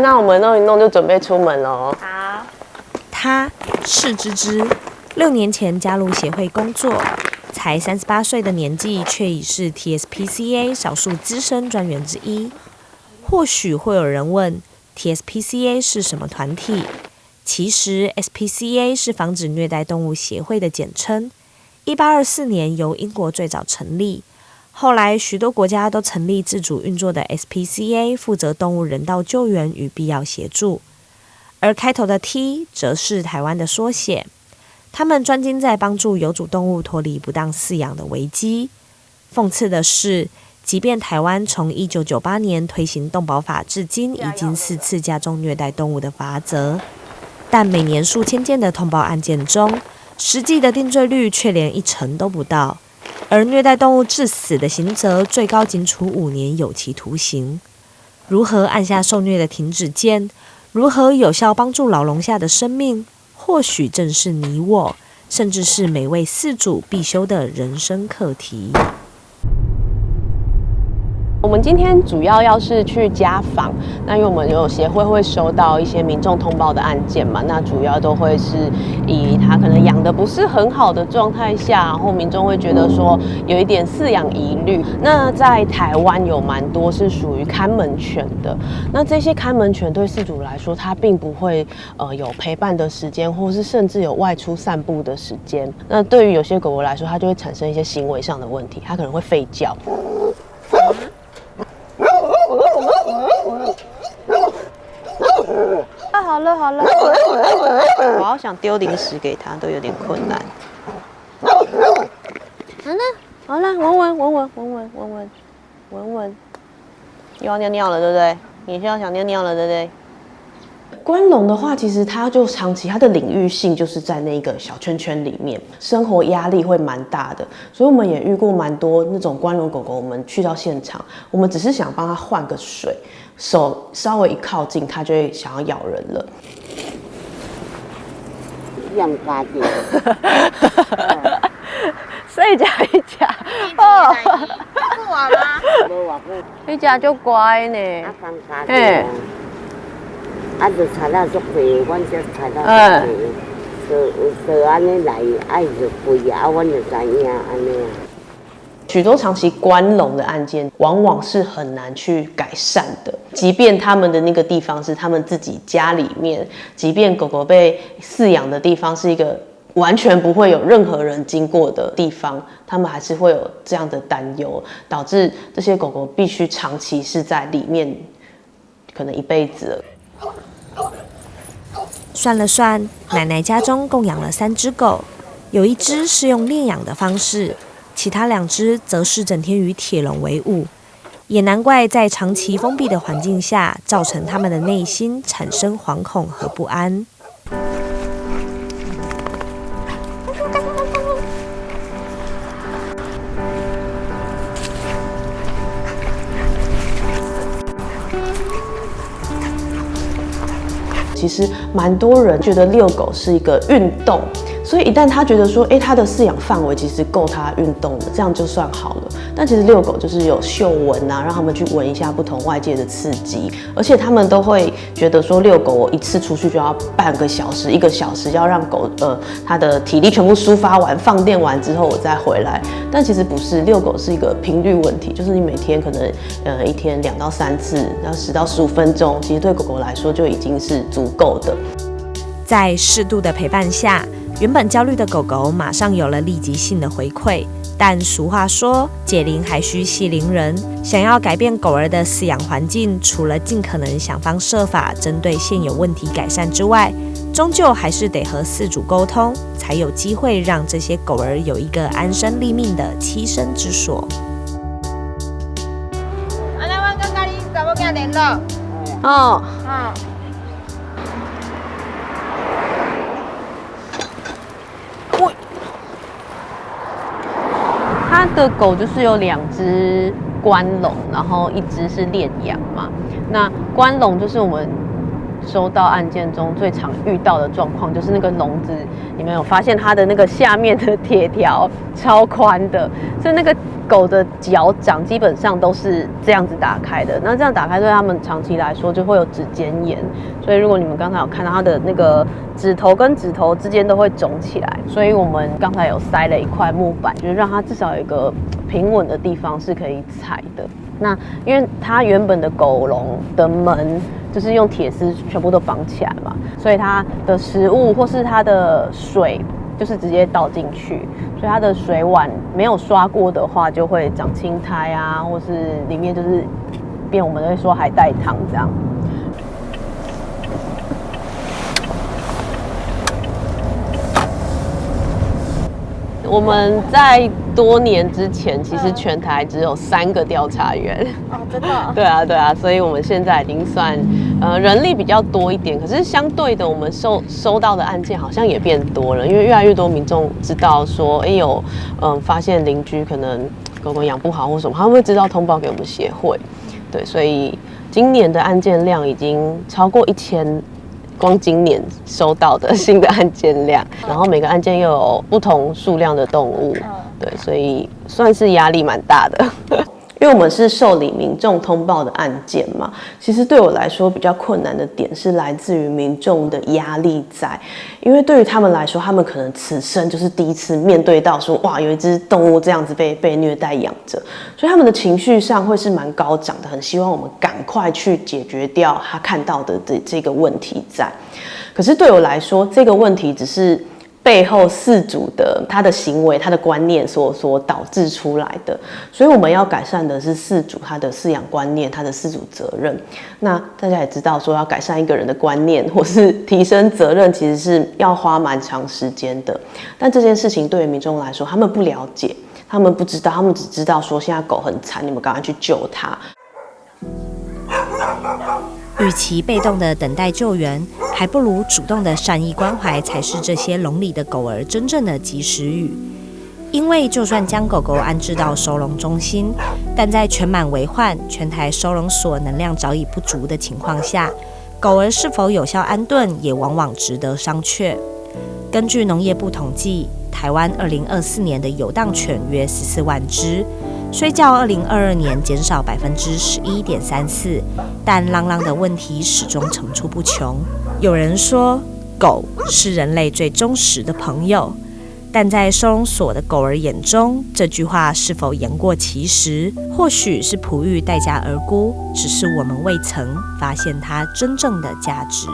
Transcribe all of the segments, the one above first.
那我們弄一弄就準備出門了。好。他是芝芝，6年前加入協會工作，才38歲的年紀，卻已是 TSPCA 少數資深專員之一。或許會有人問 ，TSPCA 是什麼團體？其實 SPCA 是防止虐待動物協會的簡稱。1824年由英國最早成立，後來許多國家都成立自主運作的 SPCA， 負責動物人道救援與必要協助。而開頭的 T 則是台灣的縮寫，他們專精在幫助有主動物脫離不當飼養的危機。諷刺的是，即便台灣從1998年推行動保法至今，已經4次加重虐待動物的罰則，但每年數千件的通報案件中，實際的定罪率卻連1%都不到。而虐待動物致死的刑責最高僅處5年有期徒刑。如何按下受虐的停止鍵？如何有效幫助老籠下的生命？或許正是你我，甚至是每位飼主必修的人生課題。我們今天主要是去家訪，那因為我們有協會會收到一些民眾通報的案件嘛，那主要都會是以他可能養得不是很好的狀態下，然後民眾會覺得說有一點飼養疑慮。那在台灣有蠻多是屬於看門犬的，那這些看門犬對飼主來說，它並不會有陪伴的時間，或是甚至有外出散步的時間。那對於有些狗狗來說，它就會產生一些行為上的問題，它可能會吠叫。啊，好了好了，我好想丟零食給他，都有點困難。好了，聞，又要尿尿了，對不對？你是要想尿尿了，对不对？關籠的話，其實它就長期它的領域性就是在那個小圈圈裡面，生活壓力會蠻大的，所以我們也遇過蠻多那種關籠狗狗。我們去到現場，我們只是想幫它換個水，手稍微一靠近，它就會想要咬人了。養家的，睡覺一家哦，不玩嗎？不玩過，一家就乖呢。嘿。啊，就查到足濟，阮才查到足濟，就安尼來，愛就貴啊，阮就知影安尼。許多長期關籠的案件，往往是很難去改善的。即便他們的那個地方是他們自己家裡面，即便狗狗被飼養的地方是一個完全不會有任何人經過的地方，他們還是會有這樣的擔憂，導致這些狗狗必須長期是在裡面，可能一輩子了。算了算，奶奶家中共養了3隻狗，有1隻是用領養的方式，其他2隻則是整天與鐵籠為伍。也難怪在長期封閉的環境下，造成他們的內心產生惶恐和不安。其實蠻多人覺得遛狗是一個運動，所以一旦他覺得說，他的飼養範圍其實夠他運動的，這樣就算好了。但其實遛狗就是有嗅聞啊，讓他們去聞一下不同外界的刺激，而且他們都會覺得說，遛狗我一次出去就要半個小時、1個小時，要讓狗它的體力全部抒發完、放電完之後我再回來。但其實不是，遛狗是一個頻率問題，就是你每天可能一天2到3次，然後10到15分鐘，其實對狗狗來說就已經是足夠的。在適度的陪伴下，原本焦慮的狗狗馬上有了立即性的回饋。但俗話說，解鈴還須繫鈴人。想要改變狗兒的飼養環境，除了盡可能想方設法針對現有問題改善之外，終究還是得和飼主溝通，才有機會讓這些狗兒有一個安身立命的棲身之所。安那我跟你查某囝聯絡。哦。他的狗就是有2隻關籠，然後1隻是鏈養嘛。那關籠就是我們收到案件中最常遇到的狀況，就是那個籠子，你們有發現它的那個下面的鐵條超寬的，所以那個狗的腳掌基本上都是這樣子打開的。那這樣打開對他們長期來說就會有指尖炎，所以如果你們剛才有看到它的那個指頭跟指頭之間都會腫起來，所以我們剛才有塞了一塊木板，就是讓它至少有一個平穩的地方是可以踩的。那因為它原本的狗籠的門就是用鐵絲全部都綁起来嘛，所以它的食物或是它的水就是直接倒進去，所以它的水碗沒有刷過的話就會長青苔啊，或是裡面就是變我們會說海帶湯這樣。我們在多年之前，其實全台只有3個調查員。哦，真的哦？對啊，所以我們現在已經算人力比較多一點，可是相对的，我們收到的案件好像也变多了，因為越來越多民眾知道說，有發現鄰居可能狗狗養不好或什麼，他們會知道通報給我們協會。對，所以今年的案件量已經超過1000。光今年收到的新的案件量，然後每個案件又有不同數量的動物，對，所以算是壓力蠻大的。因為我們是受理民眾通報的案件嘛，其實對我來說比較困難的點是来自於民眾的壓力在，因為對於他們來說，他們可能此生就是第一次面對到說，哇，有一隻動物這樣子被虐待養着，所以他們的情緒上會是蠻高漲的，很希望我們趕快去解決掉他看到的這個問題在。可是對我來說，這個問題只是背後飼主的他的行為、他的觀念所導致出來的，所以我們要改善的是飼主他的飼養觀念、他的飼主責任。那大家也知道，說要改善一個人的觀念或是提升責任，其實是要花蠻長時間的。但這件事情對於民眾來說，他們不了解，他們不知道，他們只知道說現在狗很慘，你們趕快去救它。與其被動的等待救援，還不如主動的善意關懷，才是這些籠裡的狗兒真正的及時雨。因為就算將狗狗安置到收容中心，但在全滿為患、全台收容所能量早已不足的情況下，狗兒是否有效安頓，也往往值得商榷。根據農業部統計，台灣2024年的有檔犬約14萬隻。雖較2022年減少11.34%，但浪浪的問題始終層出不窮。有人說，狗是人類最忠實的朋友，但在收容所的狗兒眼中，這句話是否言過其實？或許是璞玉待價而沽，只是我們未曾發現它真正的價值。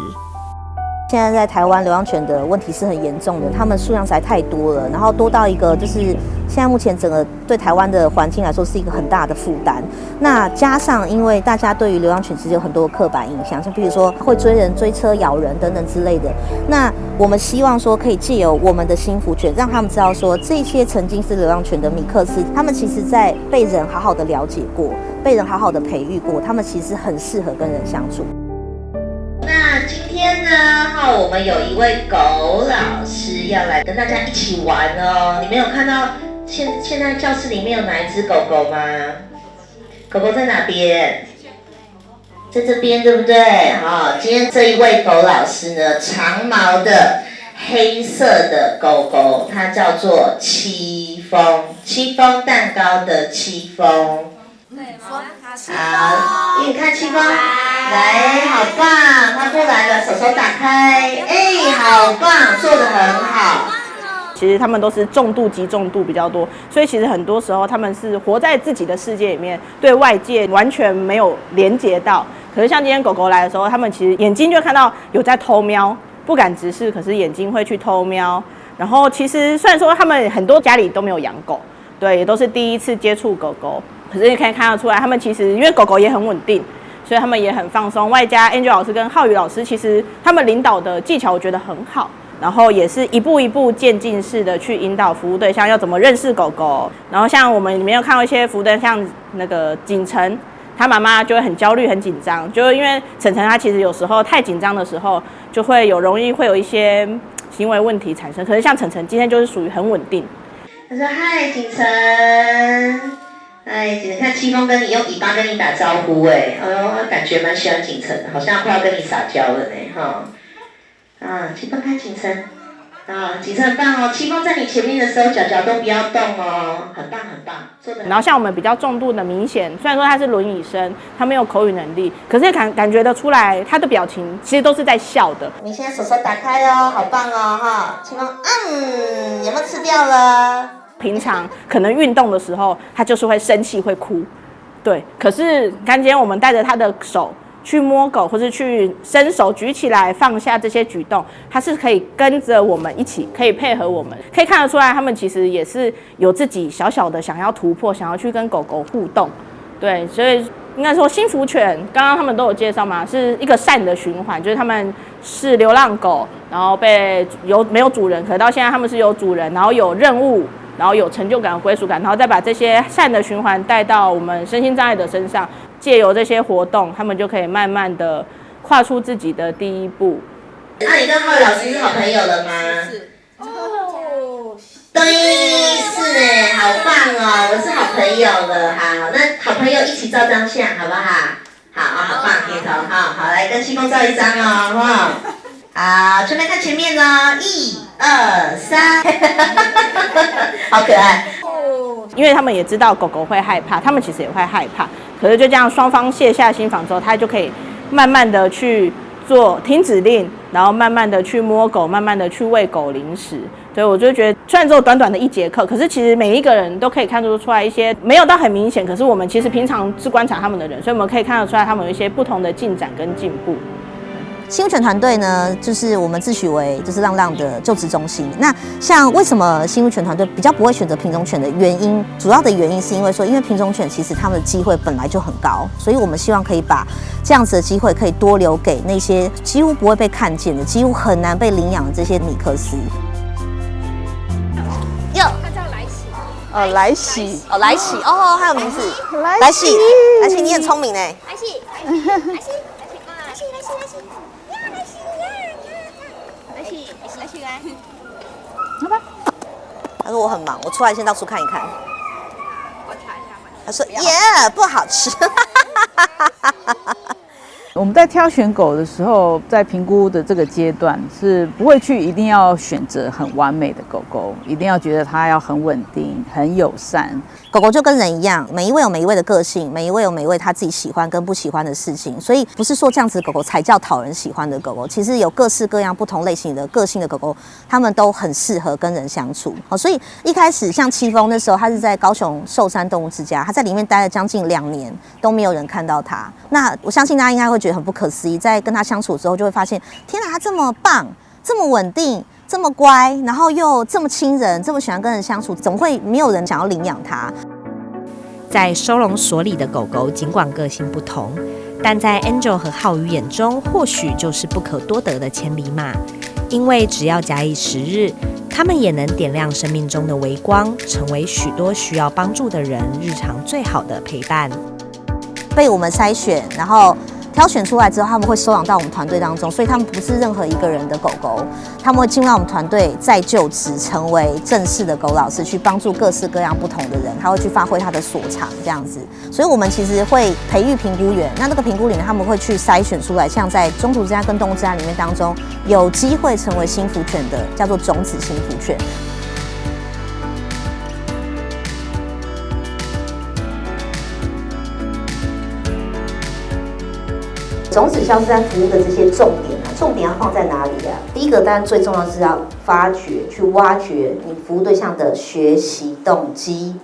現在在台灣流浪犬的問題是很嚴重的，它們數量實在太多了，然後多到一個就是現在目前整個對台灣的環境來說是一個很大的負擔。那加上因為大家對於流浪犬其實有很多刻板印象，像比如說會追人、追車、咬人等等之類的。那我們希望說可以借由我們的幸福犬，讓他們知道說這些曾經是流浪犬的米克斯，他們其實在被人好好的了解過，被人好好的培育過，他們其實很適合跟人相處。那今天呢，我們有一位狗老師要來跟大家一起玩哦。你們有看到現在教室裡面有哪一隻狗狗嗎？狗狗在哪邊？在這邊，對不對？今天這一位狗老師呢，長毛的黑色的狗狗，它叫做戚風，戚風蛋糕的戚風。好，你看戚風，來，好棒，他過來了，手手打開，好棒，做得很好。其實他們都是重度、極重度比較多，所以其實很多時候他們是活在自己的世界裡面，对外界完全沒有連接到。可是像今天狗狗來的時候，他們其實眼睛就看到有在偷瞄，不敢直視，可是眼睛會去偷瞄。然後其實雖然說他們很多家裡都沒有養狗，對，也都是第一次接觸狗狗。可是你可以看得出來，他們其實因為狗狗也很穩定，所以他們也很放鬆。外加 Angel 老師跟浩宇老師，其實他們領導的技巧我覺得很好，然後也是一步一步漸進式的去引導服務對象要怎麼認識狗狗。然後像我們裡面有看到一些服務對象，像那個景晨，他媽媽就會很焦慮、很緊張，就因為晨晨他其實有時候太緊張的時候，就會容易會有一些行為問題產生。可是像晨晨今天就是屬於很穩定。他說：“嗨，景晨。”哎，你看七峰跟你用尾巴跟你打招呼哎，感觉蠻喜歡景晨的，好像快要跟你撒嬌了呢哈。啊，七峰看景晨，啊，景晨很棒哦。七峰在你前面的時候，腳都不要動哦，很棒很棒，做得。然後像我們比較重度的明顯，虽然說他是輪椅生，他沒有口語能力，可是感覺得出來他的表情其實都是在笑的。你現在手打開哦，好棒哦哈。七峰，有沒有吃掉了？平常可能運動的時候，他就是會生氣、會哭，對。可是今天我們帶着他的手去摸狗，或是去伸手舉起來、放下這些舉動，他是可以跟着我們一起，可以配合我們。可以看得出來，他們其實也是有自己小小的想要突破，想要去跟狗狗互動，對。所以应該說，幸福犬剛剛他們都有介紹嘛，是一個善的循環，就是他們是流浪狗，然後没有主人，可是到現在他們是有主人，然後有任務。然后有成就感、歸屬感，然後再把這些善的循環帶到我們身心障礙的身上，借由這些活動，他們就可以慢慢的跨出自己的第一步。那你跟浩宇老師是好朋友了嗎？是。哦，对，是哎，好棒哦，我是好朋友了，好，那好朋友一起照張相，好不好？好棒，點頭，好，來跟七峰照一張哦，好不好？好，準備看前面哦，1、2、3，好可愛。因為他們也知道狗狗會害怕，他們其實也會害怕，可是就這樣雙方卸下心防之後，他就可以慢慢的去做聽指令，然後慢慢的去摸狗，慢慢的去餵狗零食。所以我就覺得，雖然只有短短的1節課，可是其實每一個人都可以看得出來一些沒有到很明顯，可是我們其實平常是觀察他們的人，所以我們可以看得出來他們有一些不同的進展跟進步。幸福犬團隊呢，就是我們自詡為就是浪浪的就職中心。那像為什麼幸福犬團隊比較不會選擇品種犬的原因，主要的原因是因為说，因為品種犬其實他們的機會本來就很高，所以我們希望可以把這樣子的機會可以多留給那些幾乎不會被看見的、幾乎很難被領養的這些米克斯。喲，他叫來喜。來喜。來喜哦，還有名字。來喜，來喜，你很聰明哎。來喜，來喜。他說我很忙，我出來先到處看一看。我查一下。他說耶，不好吃。我们在挑選狗的時候，在評估的這個階段，是不會去一定要選擇很完美的狗狗，一定要覺得它要很穩定、很友善。狗狗就跟人一樣，每一位有每一位的個性，每一位有每一位他自己喜歡跟不喜歡的事情，所以不是說這樣子的狗狗才叫討人喜歡的狗狗。其實有各式各樣不同類型的個性的狗狗，它們都很適合跟人相處。所以一開始像七峰那時候，他是在高雄壽山動物之家，他在裡面待了將近2年，都沒有人看到他。那我相信大家應該會覺得很不可思議，在跟他相處之後，就會發現，天哪，他這麼棒，這麼穩定。這麼乖，然後又這麼親人，這麼喜歡跟人相處，怎麼會沒有人想要領養它？在收容所裡的狗狗，儘管個性不同，但在 Angel 和浩宇眼中，或許就是不可多得的千里馬。因為只要假以時日，他們也能點亮生命中的微光，成為許多需要幫助的人日常最好的陪伴。被我們篩選，然後挑選出來之後，他們會收養到我們團隊當中，所以他們不是任何一個人的狗狗，他們會進入到我們團隊，再就職成為正式的狗老師，去幫助各式各樣不同的人，他會去發揮他的所長，這樣子。所以我們其實會培育評估員，那個評估裡面他們會去篩選出來，像在中途之家跟動物之家裡面當中，有機會成為幸福犬的，叫做種子幸福犬。種子消失在服務的這些重點啊，重點要放在哪裡啊？第一個當然最重要是要發掘、去挖掘你服務對象的學習動機。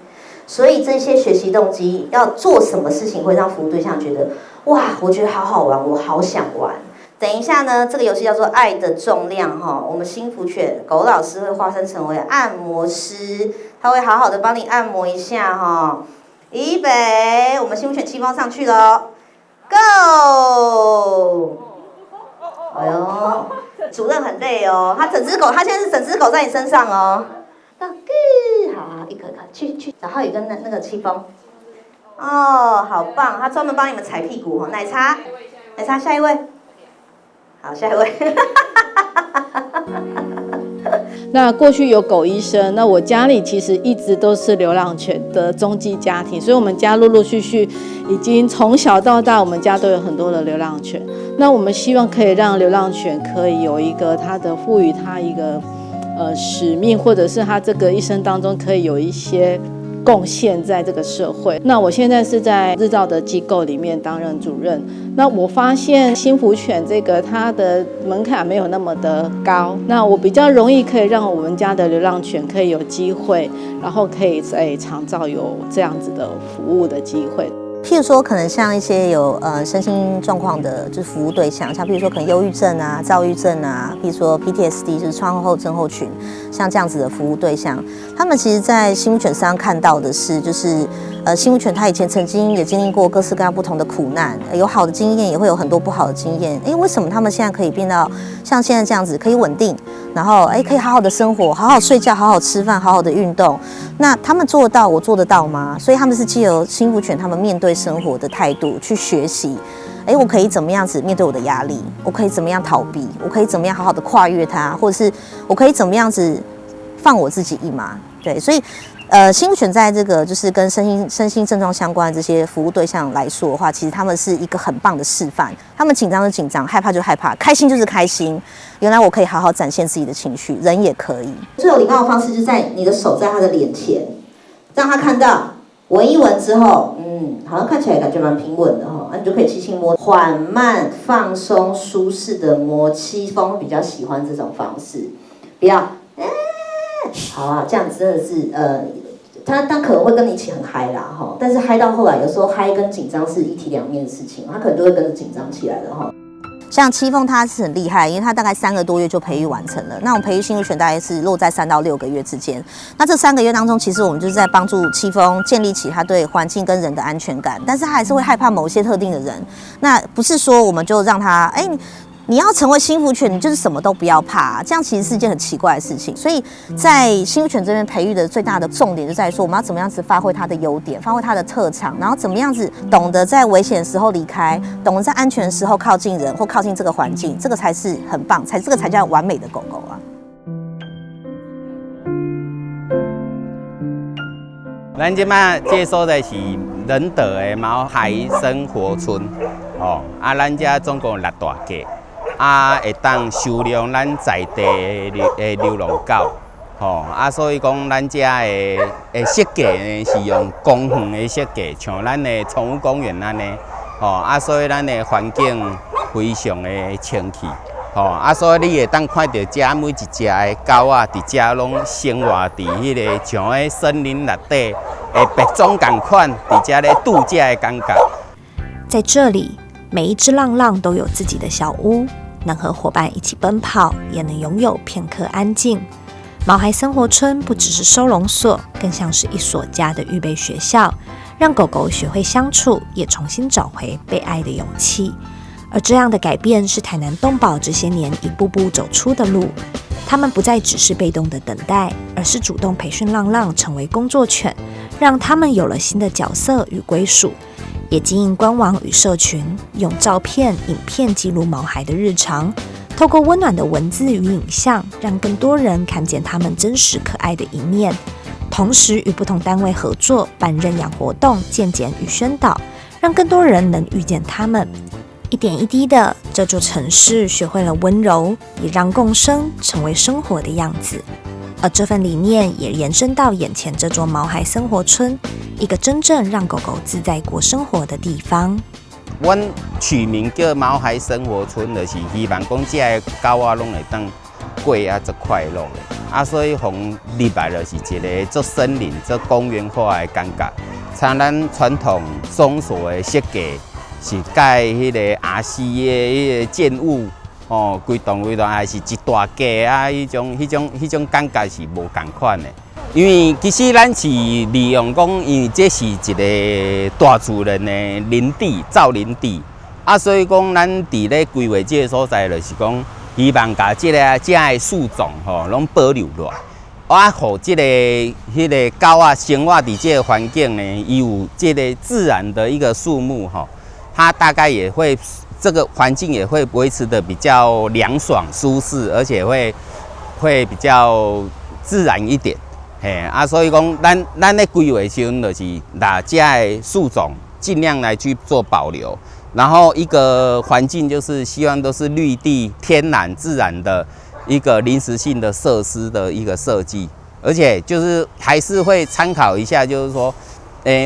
所以這些學習動機要做什麼事情會讓服務對象覺得哇，我覺得好好玩，我好想玩。等一下呢，這個遊戲叫做愛的重量哈，我們幸福犬狗老師會化身成為按摩師，他會好好的幫你按摩一下哈。預備，我們幸福犬七峰上去了。Go！ 哎呦，主任很累哦，他整隻狗，他現在是整隻狗在你身上哦。好，一個，去，然後有個那個七峰，哦，好棒，他專門幫你們踩屁股哦。奶茶，下一位，好，下一位。那過去有狗醫生，那我家裡其實一直都是流浪犬的蹤跡家庭，所以我們家陸陸續續已經從小到大，我們家都有很多的流浪犬。那我們希望可以讓流浪犬可以有一個它的賦予它一個使命，或者是它這個一生當中可以有一些貢獻在這個社會。那我現在是在日照的機構裡面擔任主任。那我發現心福犬這個它的門檻沒有那麼的高，那我比較容易可以讓我們家的流浪犬可以有機會，然後可以在長照有這樣子的服務的機会。譬如說，可能像一些有身心狀況的，就是服務對象，像譬如說可能憂鬱症啊、躁鬱症啊，譬如說 PTSD 就是創傷後症候群，像這樣子的服務對象，他們其實在心福犬身上看到的是，就是心福犬它以前曾經也經歷過各式各樣不同的苦難，有好的經驗，也會有很多不好的經驗。為什麼他們現在可以變到像現在這樣子，可以穩定，然後可以好好的生活，好好睡覺，好好吃飯，好好的運動？那他們做得到，我做得到嗎？所以他們是藉由心福犬他們面對生活的態度去學習，我可以怎麼樣子面對我的壓力？我可以怎麼樣逃避？我可以怎麼樣好好的跨越它？或者是我可以怎麼樣子放我自己一馬？對，所以心福犬在這個就是跟身心症狀相關的這些服務對象來說的話，其實他們是一個很棒的示範。他們緊張就緊張，害怕就害怕，開心就是開心。原來我可以好好展現自己的情緒，人也可以。最有禮貌的方式就是在你的手在他的臉前，讓他看到，聞一聞之後，好像看起来感覺蠻平穩的哈，你就可以輕輕摸，緩慢、放鬆、舒適的摸。戚風比較喜歡這種方式，不要，好啊，這樣子真的是他可能會跟你一起很嗨啦哈，但是嗨到後來，有时候嗨跟緊張是一體兩面的事情，他可能就會跟着緊張起来了哈。像戚風他是很厲害，因為他大概3個多月就培育完成了。那我們培育心福犬大概是落在3到6個月之間。那這3個月當中，其實我們就是在幫助戚風建立起他對環境跟人的安全感，但是他還是會害怕某些特定的人。那不是說我們就讓他你要成為心福犬，你就是什麼都不要怕，這樣其實是一件很奇怪的事情。所以在心福犬這邊培育的最大的重點就在於說，我們要怎麼樣子發揮它的優點，發揮它的特長，然後怎麼樣子懂得在危險的時候離開，懂得在安全的時候靠近人或靠近這個環境，這個才是很棒，這個才叫完美的狗狗啊。咱即馬這所在是仁德的毛孩生活村，咱這總共6大家。會當收容咱在地的流浪狗，所以講咱這的設計呢是用公園的設計，像咱的寵物公園安尼，所以咱的環境非常的清氣，所以你會當看到這每一隻的狗啊，佇這攏生活佇迄個像喺森林內底的別種同款，佇這咧度假的感覺。在這裡，每一隻浪浪都有自己的小屋。能和夥伴一起奔跑，也能擁有片刻安靜。毛孩生活村不只是收容所，更像是一所家的預備學校，讓狗狗學會相處，也重新找回被愛的勇氣。而這樣的改變是台南動保這些年一步步走出的路。他們不再只是被動的等待，而是主動培訓浪浪成為工作犬，讓他們有了新的角色與歸屬。也經營官網與社群，用照片、影片記錄毛孩的日常，透過溫暖的文字與影像，讓更多人看見他們真實可愛的一面。同時與不同單位合作，辦認養活動、健檢與宣導，讓更多人能遇見他們。一點一滴的，這座城市學會了溫柔，也讓共生成為生活的樣子。而這份理念也延伸到眼前這座毛孩生活村，一個真正讓狗狗自在過生活的地方。阮取名叫毛孩生活村，就是希望講這個狗仔攏會當過足快樂的。所以從入來就是一個做森林、做公園化的感覺。像咱傳統松鎖的設計，是蓋迄個RC的迄個建物。規棟還是一大家啊！迄種感覺是無同款的。因為其實咱是利用講，因為這是一個大自然的林地、造林地，所以講咱佇咧規劃這個所在，就是講希望把這的樹種攏保留落來，互這個迄個狗啊生活佇這個環境呢，伊有這個自然的一個樹木它大概也會。這個環境也會維持得比較涼爽舒適，而且會會比較自然一點。所以講咱咧規劃時陣就是哪家的樹種盡量來去做保留，然後一個環境就是希望都是綠地、天然、自然的一個臨時性的設施的一個設計，而且就是還是會參考一下，就是說，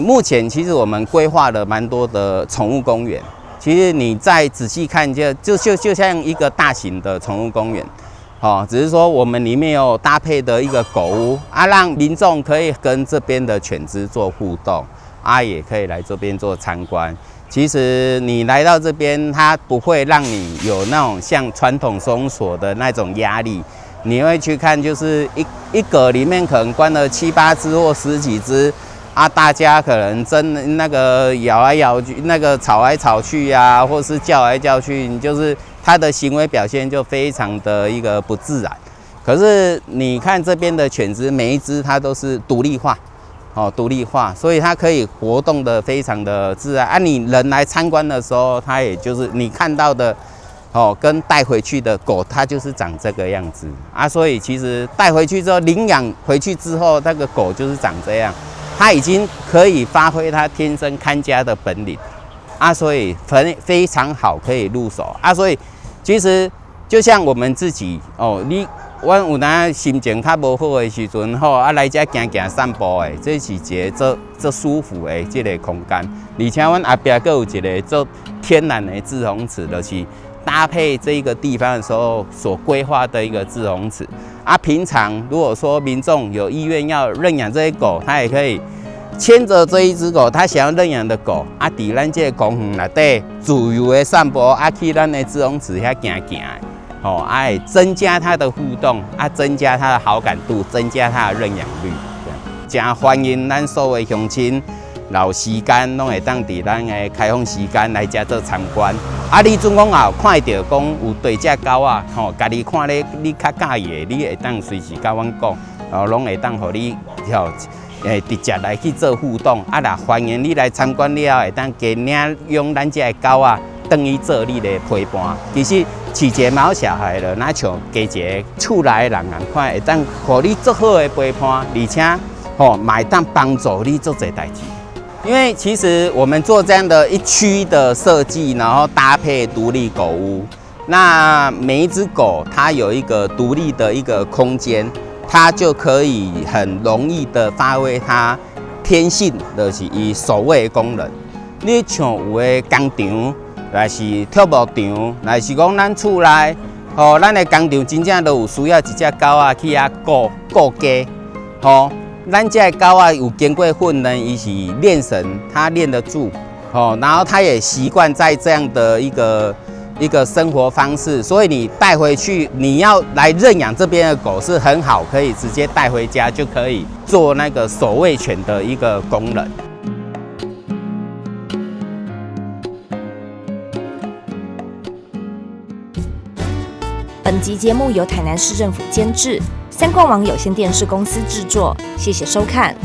目前其實我們規劃了蠻多的寵物公園，其實你再仔細看就像一個大型的寵物公園。只是說我們裡面有搭配的一個狗屋讓民眾可以跟這邊的犬隻做互動也可以來這邊做參觀。其實你來到這邊，它不會讓你有那種像傳統收容所的那種壓力，你會去看，就是一個裡面可能關了7、8隻或10幾隻大家可能真那個咬來咬去，那個吵來吵去啊，或是叫來叫去，你就是它的行為表現就非常的一個不自然。可是你看這邊的犬隻，每一隻它都是獨立化，獨立化，所以它可以活動的非常的自然你人來參觀的時候，它也就是你看到的跟帶回去的狗，它就是長這個樣子所以其實帶回去之後，領養回去之後，那個狗就是長這樣。它已經可以發揮它天生看家的本領所以非常好可以入手所以其實就像我們自己我有哪心情較無好的時陣來這行行散步的，這是一個做舒服的這個空間。而且阮後邊還有一個做天然的滯洪池，就是搭配這個地方的時候所規劃的一個滯洪池平常如果說民眾有意願要認養這些狗，他也可以牽着這一隻狗，他想要認養的狗在咱這個公園內底自由的散步去咱的滯洪池遐行行增加它的互動增加它的好感度，增加它的認養率。真歡迎咱所有的鄉親有時間攏會當在咱的開放時間來這做參觀你總共也看到講有對這狗家己看咧你較介意的，你會當隨時甲阮講攏會當互你直接來去做互動啦，歡迎你來參觀了會當加領用咱這個狗當伊做你的陪伴。其實飼一個毛小孩了，那像加一個厝內的人同款，會當互你做好的陪伴，而且嘛會當幫助你做這代志。因為其實我們做這樣的一區的設計，然後搭配獨立狗屋，那每一隻狗它有一個獨立的一個空間，它就可以很容易的發揮它天性，就是以守衛的功能。你像有的工場，還是畜牧場，還是講咱厝內，咱的工場真正都有需要一隻狗去顧家，咱這個狗有經過訓練，伊是練神，它練得住，然後它也習慣在這樣的一個生活方式，所以你帶回去，你要來認養這邊的狗是很好，可以直接帶回家，就可以做那個守衛犬的一個功能。本集節目由台南市政府監製，三冠王有線電視公司製作，謝謝收看。